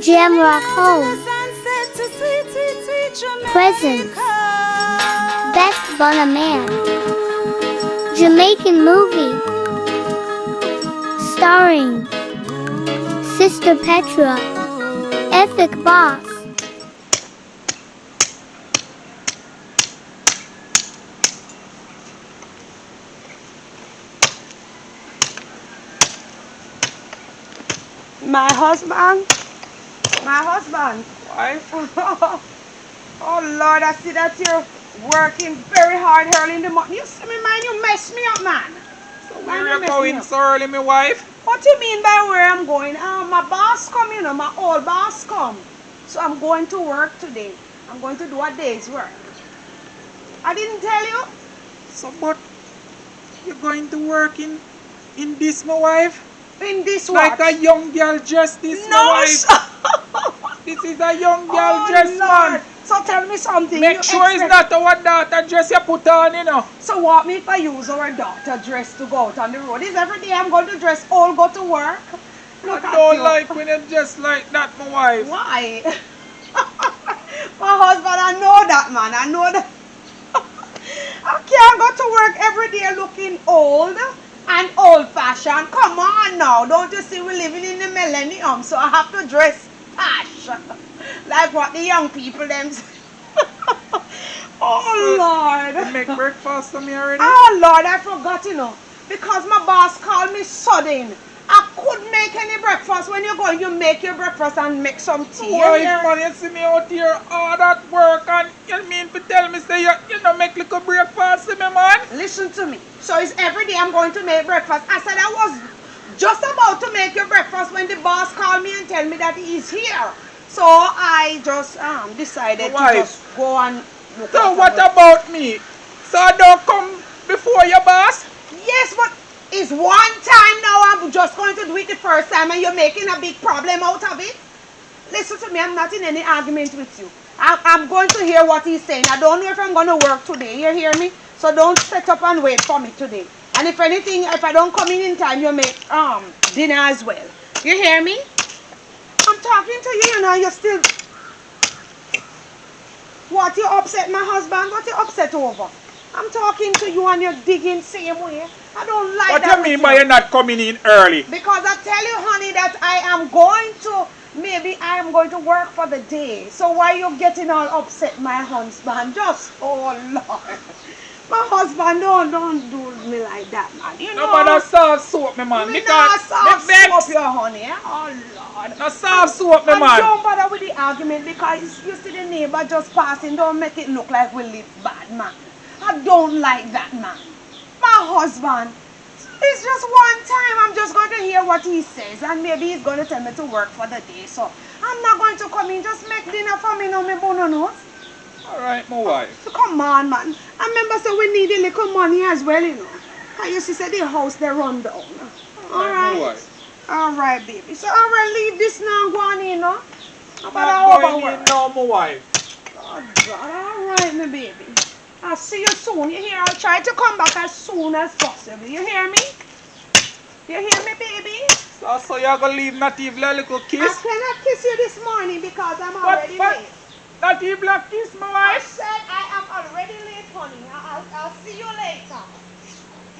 Jamrock Home. Presents. Best Bunna Man. Jamaican Movie. Starring Sister Petra. Epic Boss. My husband, wife. Oh Lord, I see that you're working very hard early in the morning. You see me, man, you mess me up, man. So where are you going so early, my wife? What do you mean by where I'm going? My boss come, you know, my old boss come. So I'm going to work today. I'm going to do a day's work. I didn't tell you? So, but you're going to work in this, my wife? In this like what? A young girl dress, this, no, my wife. This is a young girl dress, Lord. man. So tell me something. Make sure it's not our daughter dress you put on, you know. So what me if I use our daughter dress to go out on the road? Is every day I'm going to dress all go to work? Look I don't like when you dress like that, my wife. Why? My husband, I know that, man. I know that. I can't go to work every day looking old and old-fashioned. Come on now. Don't you see we're living in the millennium? So I have to dress posh. Like what the young people them say. Oh, Lord. You make breakfast for me already? Oh, Lord, I forgot, you know. Because my boss called me sudden. I couldn't make any breakfast. When you go, you make your breakfast and make some tea. Why, man, you see me out here all that work and you mean to tell me say you know make little breakfast for me, man? Listen to me. So it's every day I'm going to make breakfast. I said I was just about to make your breakfast when the boss called me and tell me that he's here. So I just decided to just go and look. So what about me? So I don't come before your boss? Yes, but it's one time now. I'm just going to do it the first time and you're making a big problem out of it. Listen to me, I'm not in any argument with you. I'm going to hear what he's saying. I don't know if I'm going to work today. You hear me? So don't set up and wait for me today. And if anything, if I don't come in time, you make dinner as well. You hear me? I'm talking to you, you know, you're still... What, you upset my husband? What you upset over? I'm talking to you and you're digging same way. I don't like that. What do you mean by you're not coming in early? Because I tell you, honey, that I am going to... Maybe I am going to work for the day. So why you getting all upset, my husband? Just, oh Lord. My husband, don't do me like that, man. You know. No, but that's soft soap, me man. Me not soft soap, your honey. Oh Lord. No soft soap, me man. Don't bother with the argument because you see the neighbor just passing. Don't make it look like we live bad, man. I don't like that, man. My husband. It's just one time. I'm just going to hear what he says. And maybe he's going to tell me to work for the day. So I'm not going to come in. Just make dinner for me now, me bononos. Alright, my wife. So come on, man. I remember so we need a little money as well, you know. I used to say the house they run down. Alright. My wife. Alright, baby. So alright, leave this now, go on in, you know. I'm not going in now, my wife. Oh God, alright, my baby. I'll see you soon. You hear? I'll try to come back as soon as possible. You hear me? You hear me, baby? So you're going to leave not even a little kiss? I cannot kiss you this morning because I'm already late. Not even a kiss, my wife? I said I am already late, honey. I'll see you later.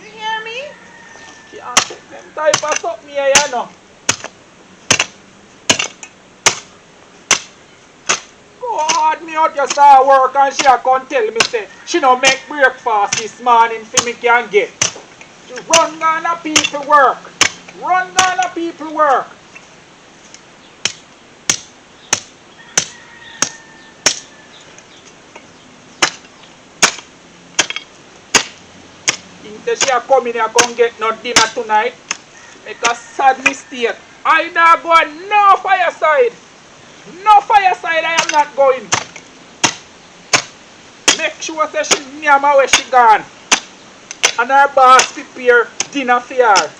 You hear me? Can't take them type of something here, you know. Go hard me out, you start work and she come tell me say she don't make breakfast this morning for me can get. She run down the people work. Run down the people work. Think she a come in here come get no dinner tonight. Make a sad mistake. I not going no fireside. No fireside, I am not going. Make sure that she near where she gone. And her boss prepare dinner for her.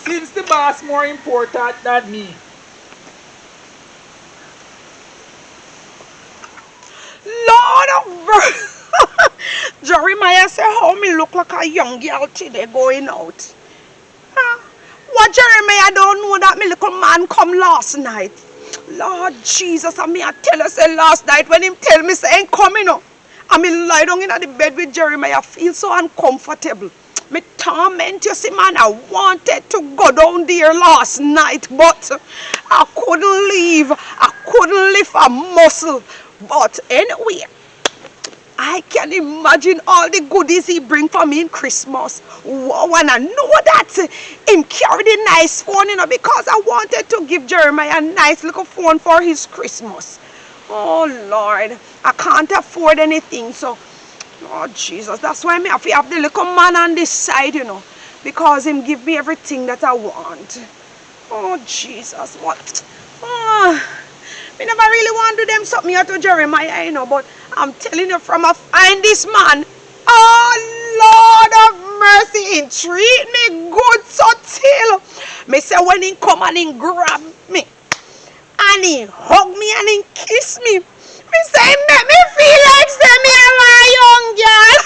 Since the boss more important than me. Lord of mercy. Jeremiah said, how me look like a young girl today going out. What Jeremiah don't know that my little man come last night. Lord Jesus, I mean, I tell you, say last night when him tell me, say, ain't coming up. I mean, lie down in the bed with Jeremiah, I feel so uncomfortable. Me torment, you see, man, I wanted to go down there last night, but I couldn't leave. I couldn't lift a muscle. But anyway, I can imagine all the goodies he bring for me in Christmas. Wow, and I know that him carry the nice phone, you know, because I wanted to give Jeremiah a nice little phone for his Christmas. Oh, Lord, I can't afford anything, so, oh, Jesus, that's why I have to have the little man on this side, you know, because him give me everything that I want. Oh, Jesus, what? I never really want to do them something here to Jeremiah, you know, but I'm telling you, from a find this man, oh, Lord of mercy, he treat me good so till. Me say when he come and he grab me, and he hug me and he kiss me, me say he make me feel like say me am a young girl.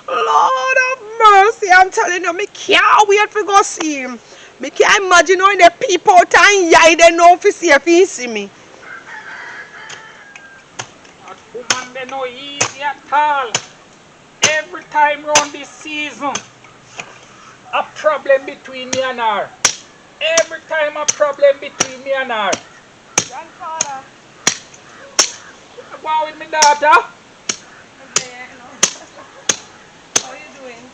Lord of mercy, I'm telling you, me can't wait to go see him. Me can't imagine how the people out and yai they know if he see me. That woman they no easy at all. Every time round this season, a problem between me and her. Every time a problem between me and her. Grandfather. What about with my daughter? How you doing?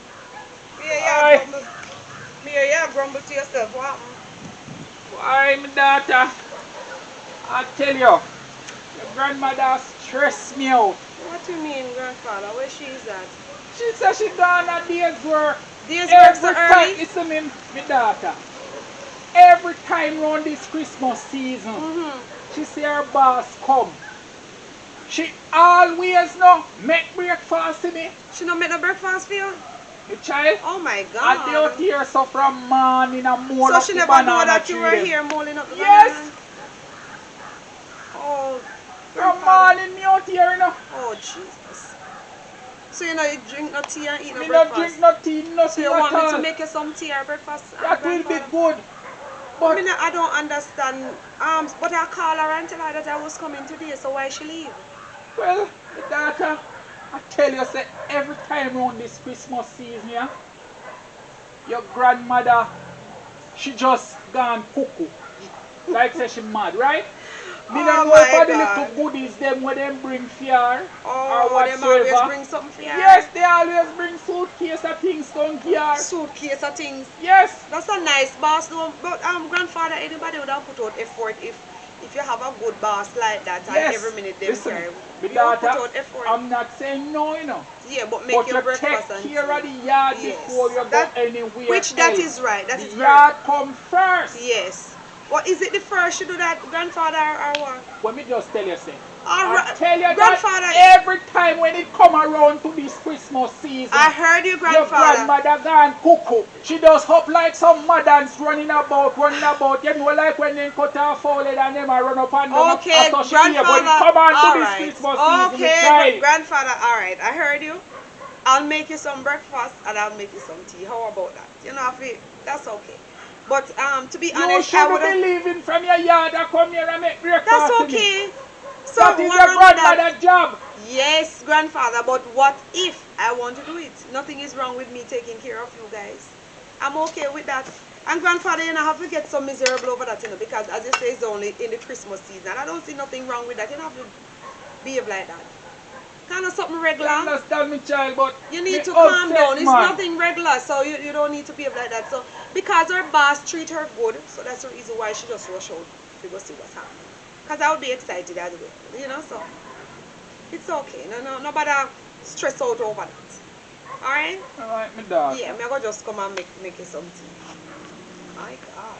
Yeah, grumble to yourself. What happened? Why, my daughter? I tell you, your grandmother stressed me out. What do you mean, grandfather? Where she is at? She said she gone a day's work. Day's work so time, early? listen me, my daughter. Every time around this Christmas season, she see her boss come. She always know make breakfast to me. She don't make no breakfast for you? The child. Oh my And they God. out here so from morning and more. So she never know that you were here molding up the Yes. banana? Oh, From grandfather. morning me out here, you know. Oh, Jesus. So you know you drink no tea and eat no Me not breakfast? drink no tea, nothing So you at want me to all. make you some tea or breakfast? That will be grandfather? good. But I don't understand. But I call her and tell her that I was coming today, so why she leave? well, my daughter, I tell you, say every time around this Christmas season, yeah, your grandmother, she just gone cuckoo. Like say she mad, right? Me Oh don't know my for the God. little goodies them when them bring fear Oh, or them always whatsoever. bring something for you? Yes, they always bring suitcase of things down here. Suitcase of things. Yes. That's a nice boss though. But grandfather, anybody would have put out effort if you have a good boss like that and Yes. every minute them Listen, carry. my You daughter, put out effort. I'm not saying no, you know. Yeah, but make But your you breakfast take and care of tea. the yard Yes. before you That- go anywhere Which that else. is right. That The is yard right. come first. Yes. What is it the first you do that, grandfather or what? Let me just tell you, say. All I right. tell you Grandfather, that every time when it come around to this Christmas season, I heard you, your grandfather. grandmother gone cuckoo. She just hop like some mothers running about. You know, like when they cut her forehead and them a run up and down. Okay, after she leave. When it grandfather. come on to All this right. Christmas season, Okay, the child. grandfather. All right, I heard you. I'll make you some breakfast and I'll make you some tea. How about that? You know, that's okay. But to be You honest, I shouldn't would be have. leaving from your yard and come here and make breakfast. That's to me. okay. So That is what your wrong with that? grandmother's job. Yes, grandfather. But what if I want to do it? Nothing is wrong with me taking care of you guys. I'm okay with that. And grandfather, you know, have to get so miserable over that, you know, because as you say, it's only in the Christmas season. And I don't see nothing wrong with that. You don't have to behave like that. Kind of something I regular. understand me, child, but You need to me calm upset, down. It's man. nothing regular, so you don't need to behave like that. So because her boss treat her good, so that's the reason why she just rush out to go see what's happening. Because I would be excited as well, you know. So it's okay. Nobody stress out over that. All right? All right, my dog. Yeah, I'm gonna just come and make you some tea. My God.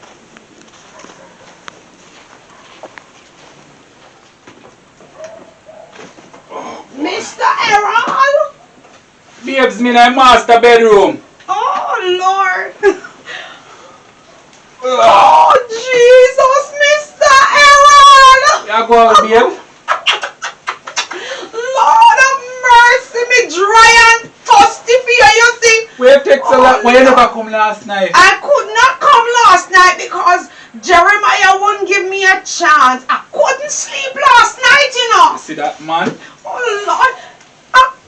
Mr. Errol! Babes, me in a master bedroom. Oh, Lord! Oh, Jesus, Mr. Errol! You go out, babe. Lord of mercy, me dry and thirsty for you see. We text a lot. Why you never come last night? I could not come last night because you wouldn't give me a chance. I couldn't sleep last night, you know. See that man? Oh, Lord.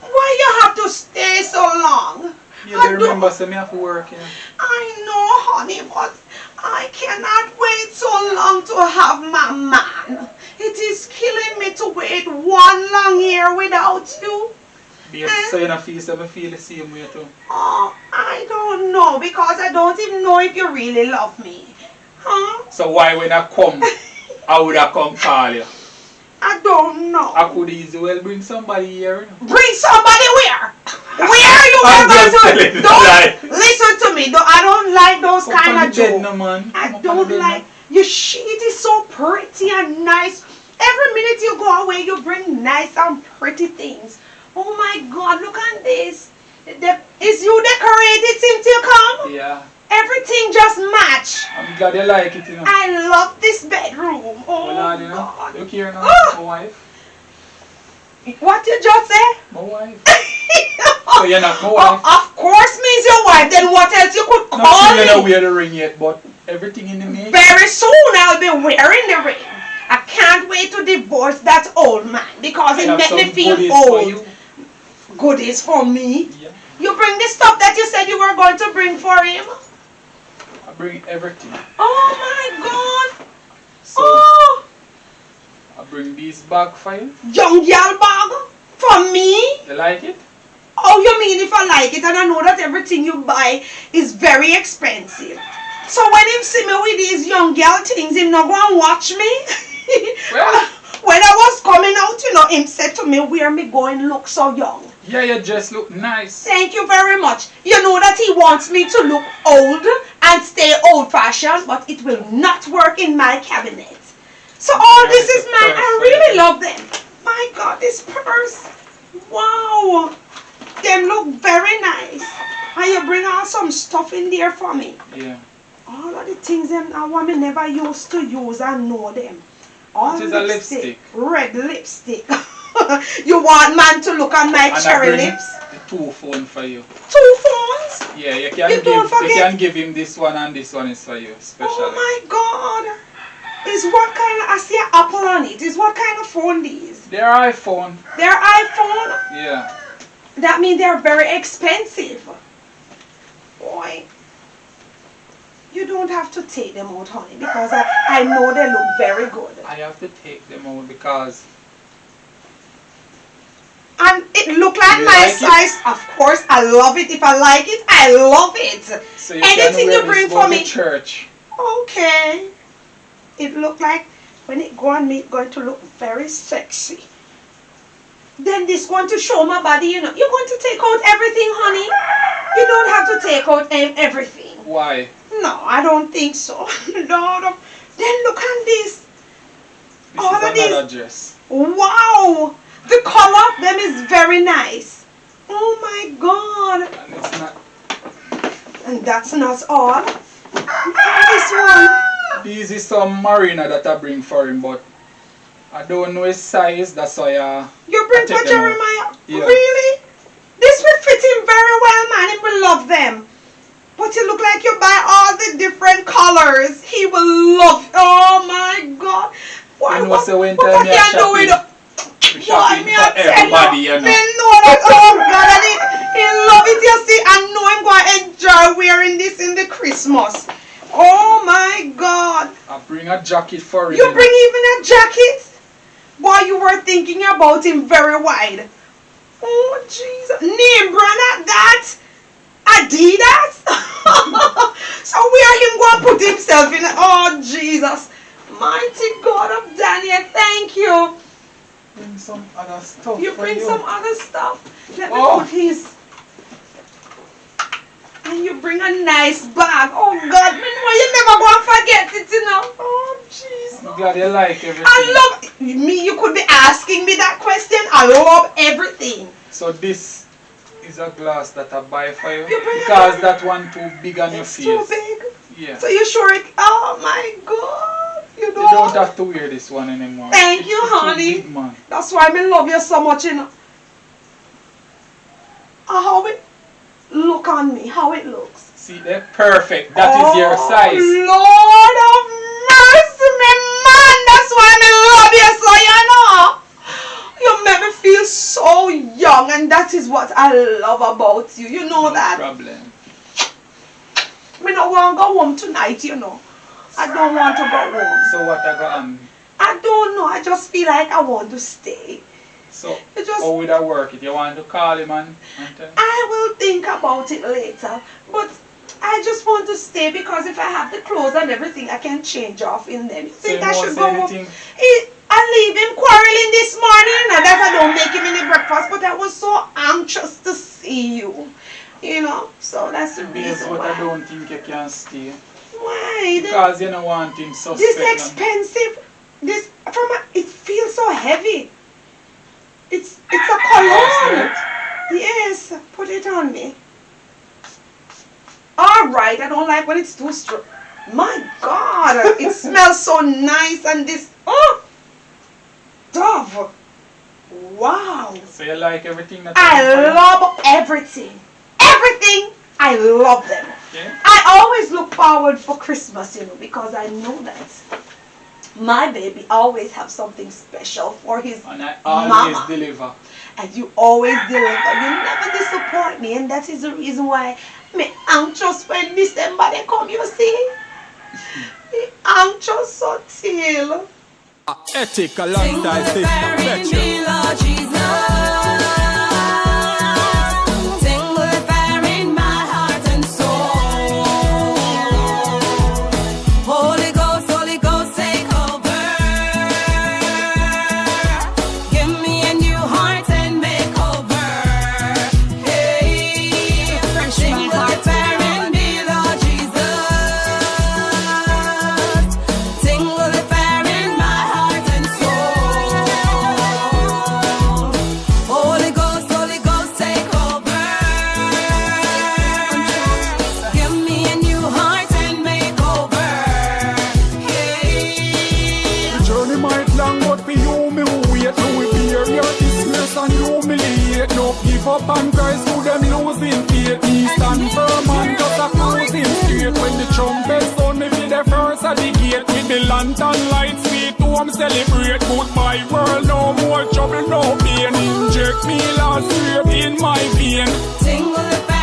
Why you have to stay so long? You remember, so me have to work, yeah. I know, honey, but I cannot wait so long to have my man. It is killing me to wait 1 long year without you. Babe, so you don't feel, so I feel the same way too. Oh, I don't know, because I don't even know if you really love me. Huh? So why when I come, I would have come call you? I don't know. I could easily well bring somebody here. Bring somebody where? Where you were going to? Don't listen to me. I don't like those kind of jokes. No, man. I don't like. Your sheet is so pretty and nice. Every minute you go away, you bring nice and pretty things. Oh my God, look at this. Is you decorated since you come? Yeah. Everything just match. I'm glad you like it, you know. I love this bedroom. Oh well, you know, God. look here now, my wife. What you just say? My wife. So you're not my wife? Of course means your wife. Then what else you could call me? Me? You don't wear the ring yet, but everything in the make. Very soon I'll be wearing the ring. I can't wait to divorce that old man because it made me feel old. Goodies for me? Yeah. You bring the stuff that you said you were going to bring for him? I bring everything. Oh my God. So, oh. I bring these bag for you. Young girl bag? For me? You like it? Oh, you mean if I like it and I know that everything you buy is very expensive. So when him see me with these young girl things, him not going to watch me? Well, when I was coming out, you know, him said to me, where me going look so young? Yeah, you just look nice. Thank you very much. You know that he wants me to look old and stay old-fashioned, but it will not work in my cabinet. So all this is mine. I really love them. My God, this purse. Wow. Them look very nice. And you bring out some stuff in there for me. Yeah. All of the things them I want me never used to use and know them. All it is a lipstick. Red lipstick. You want man to look at my and cherry lips? The 2 phones for you. 2 phones? Yeah, you can give him this one and this one is for you, especially. Oh my God. Is what kind of, I see an Apple on it. Is what kind of phone these? They're iPhone. They're iPhone? Yeah. That means they're very expensive. Boy. You don't have to take them out, honey, because I know they look very good. I have to take them out because... And it look like my size. Of course, I love it. If I like it, I love it. So you anything you bring for me. Church. Okay. It look like when it go on me, it's going to look very sexy. Then this going to show my body, you know. You're going to take out everything, honey. You don't have to take out everything. Why? No, I don't think so. No. Then look at this. This all is of another these. Dress. Wow. The color, them is very nice. Oh my God. And it's not. And that's not all. Look at this one. These is some marina that I bring for him, but I don't know his size. That's why you bring for Jeremiah? Yeah. Really? This will fit him very well, man. He will love them. But you look like you buy all the different colors. He will love. Oh my God. Why? You know, so when what time can do with shopping for everybody, you know. Me know that, oh God, and he love it, you see. I know I'm going to enjoy wearing this in the Christmas. Oh my God. I bring a jacket for him. You bring even a jacket? Boy, you were thinking about him very wide. Oh, Jesus. Name brand at that? Adidas? So where him going to put himself in? Oh, Jesus. Mighty God of Daniel, thank you. Bring some other stuff. You bring some other stuff. Let me put his. And you bring a nice bag. Oh God, me know you never go and forget it, you know. Oh Jesus. I'm glad you like everything. I love me. You could be asking me that question. I love everything. So this is a glass that I buy for you because that one too big on your face. Too big. Yeah. So you sure it? Oh my God. You don't have to wear this one anymore. Thank you, honey. Big, man. That's why I love you so much, you know. How it look on me, how it looks. See, they're perfect. That is your size. Lord of mercy, what I love about you. You know that. No problem. Me don't want to go home tonight, you know. I don't want to go home. So what I got I don't know. I just feel like I want to stay. So how would I work it? You want to call him and tell him? I will think about it later. But I just want to stay because if I have the clothes and everything, I can change off in them. You think I should go home? I leave him quarreling this morning and that I don't make him any breakfast, but I was so anxious to see you. You know, so that's the reason what why. I don't think you can stay. Why? Because you don't want him suspect. This expensive. This it feels so heavy. It's a cologne. Yes, put it on me. Alright, I don't like when it's too strong. My God, it smells so nice and this, Dove. Wow. So you like everything that I love everything. Everything, I love them. Okay. I always look forward for Christmas, you know, because I know that my baby always have something special for his and I always mama. deliver. And you always deliver. You never disappoint me, and that is the reason why I'm anxious when December they come, you see. I'm anxious so till. Ethic alongside Sister Petra. Up and Christ who them losing faith. He stand firm and just a cruising straight. When the trumpet sound, me be the first at the gate. With the lantern lights, sweet home celebrate. Goodbye world, no more trouble, no pain. Inject me last straight in my vein. Tingle the